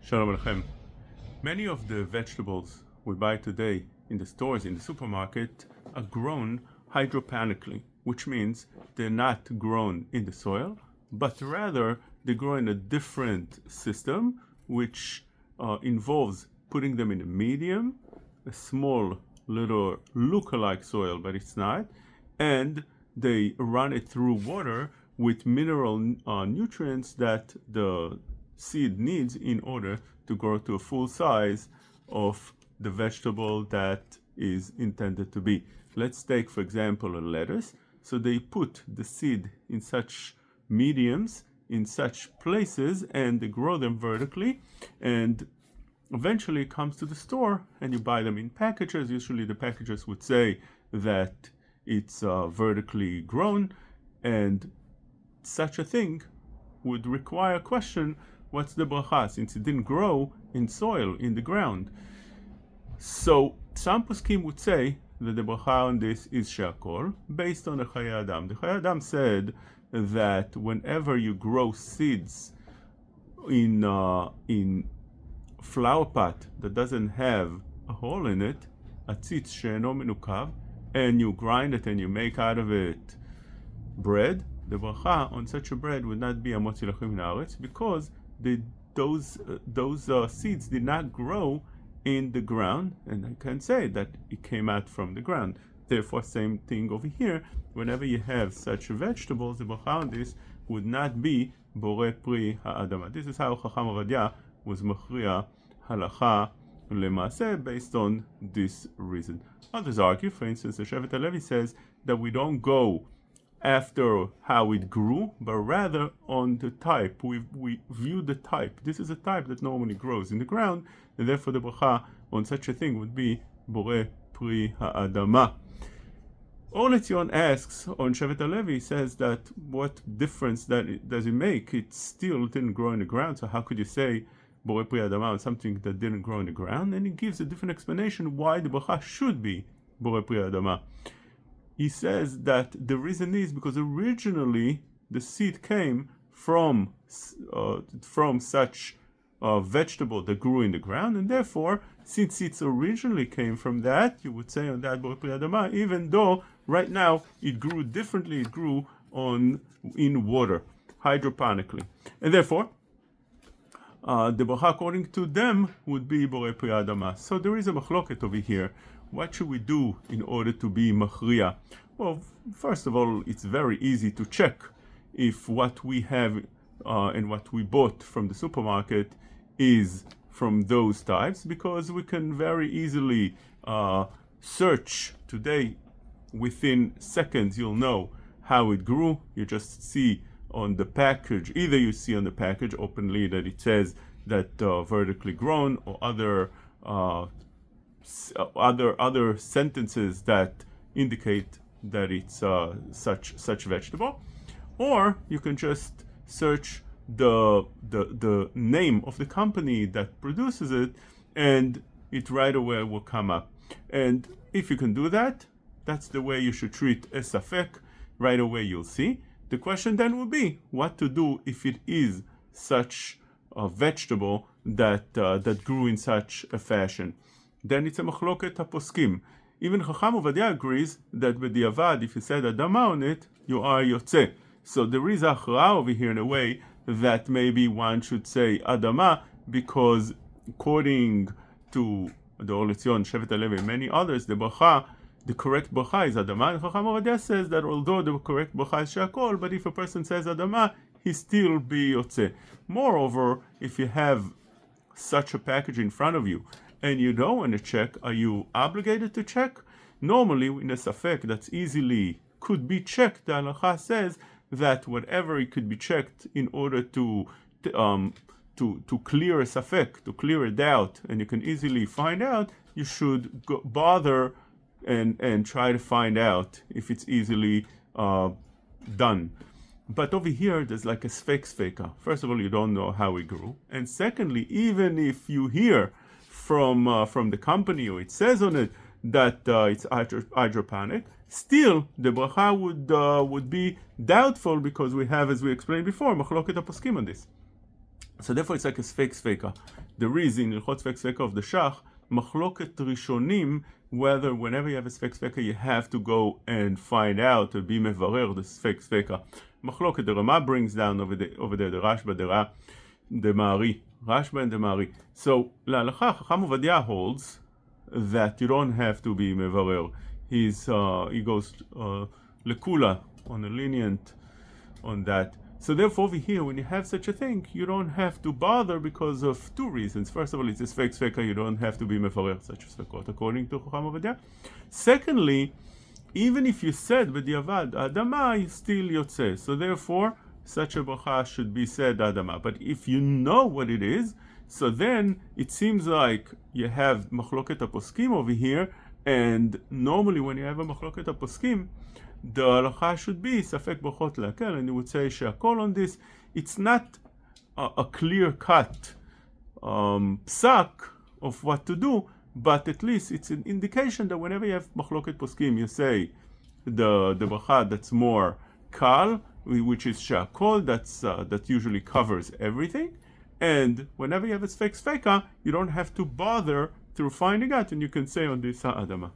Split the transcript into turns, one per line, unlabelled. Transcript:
Shalom Aleichem. Many of the vegetables we buy today in the stores, in the supermarket, are grown hydroponically, which means they're not grown in the soil, but rather they grow in a different system, which involves putting them in a medium, a small little look-alike soil, but it's not, and they run it through water with mineral nutrients that the seed needs in order to grow to a full size of the vegetable that is intended to be. Let's take, for example, a lettuce. So they put the seed in such mediums, in such places, and they grow them vertically, and eventually it comes to the store and you buy them in packages. Usually the packages would say that it's vertically grown, and such a thing would require a question: what's the bracha, since it didn't grow in soil, in the ground? So some poskim would say that the bracha on this is she'akol, based on the Chayei Adam. The Chayei Adam said that whenever you grow seeds in flower pot that doesn't have a hole in it, a tzitz she'eno menukav, and you grind it and you make out of it bread, the bracha on such a bread would not be a motzi lachem min haaretz, because those seeds did not grow in the ground, and I can say that it came out from the ground. Therefore, same thing over here. Whenever you have such vegetables, the bracha on this would not be borei pri ha'adama. This is how Chacham Ovadia was machriya halacha lemaaseh based on this reason. Others argue, for instance, the Shevet HaLevi says that we don't go after how it grew, but rather on the type. We view the type. This is a type that normally grows in the ground, and therefore the bracha on such a thing would be borei pri ha'adama. Or Letzion asks on Shevet HaLevi, says that what difference does it make? It still didn't grow in the ground, so how could you say borei pri ha'adama on something that didn't grow in the ground? And he gives a different explanation why the bracha should be borei pri ha'adama. He says that the reason is because originally the seed came from such vegetable that grew in the ground, and therefore, since it originally came from that, you would say on that borei pri ha'adama, even though right now it grew differently, it grew in water, hydroponically, and therefore the bracha according to them would be borei pri ha'adama. So there is a machloket over here. What should we do in order to be machriya? Well, first of all, it's very easy to check if what we have and what we bought from the supermarket is from those types, because we can very easily search today. Within seconds, you'll know how it grew. You just see on the package, either you see on the package openly that it says that vertically grown, or other sentences that indicate that it's such vegetable, or you can just search the name of the company that produces it, and it right away will come up. And if you can do that, that's the way you should treat a safek. Right away you'll see. The question then will be what to do if it is such a vegetable that grew in such a fashion. Then it's a machloket haposkim. Even Chacham Ovadia agrees that b'diavad, if you said adama on it, you are yotze. So there is a achra over here in a way that maybe one should say adama, because according to the Or Letzion, Shevet HaLevi, and many others, the correct bracha is adama. And Chacham Ovadia says that although the correct bracha is she'akol, but if a person says adama, he still be yotze. Moreover, if you have such a package in front of you and you don't want to check, are you obligated to check? Normally, in a safek that's easily could be checked, the halacha says that whatever it could be checked in order to clear a safek, to clear a doubt, and you can easily find out, you should bother and try to find out if it's easily done. But over here, there's like a sfeka. First of all, you don't know how it grew, and secondly, even if you hear from the company, or it says on it that it's hydroponic, still the bracha would be doubtful, because we have, as we explained before, machloket haposkim on this. So therefore it's like a sfek sveka. There is in Ilchot sfek sveka of the Shach, machloket rishonim, whether whenever you have a sfek sveka you have to go and find out, to be mevarer the sfek sveka. Machloket, the Rama brings down over there the Rashba, the Ma'ari, Rashba and the Ma'ari. So La'alacha, Chacham Ovadia holds that you don't have to be mevarer. He goes lekula, on a lenient on that. So therefore over here, when you have such a thing, you don't have to bother because of two reasons. First of all, it's a sfek sveka, you don't have to be mevarer such a svekot according to Chacham Ovadia. Secondly, even if you said b'diavad adama, still yotze. So therefore, such a bracha should be said adama. But if you know what it is, so then it seems like you have machloket aposkim over here, and normally when you have a machloket aposkim, the halacha should be safek brachot le'akel, and you would say she'akol on this. It's not a clear-cut psak of what to do, but at least it's an indication that whenever you have machloket poskim, you say the bracha that's more kal, which is she'akol, that usually covers everything. And whenever you have a sfek sveka, you don't have to bother through finding out, and you can say on this ha'adama.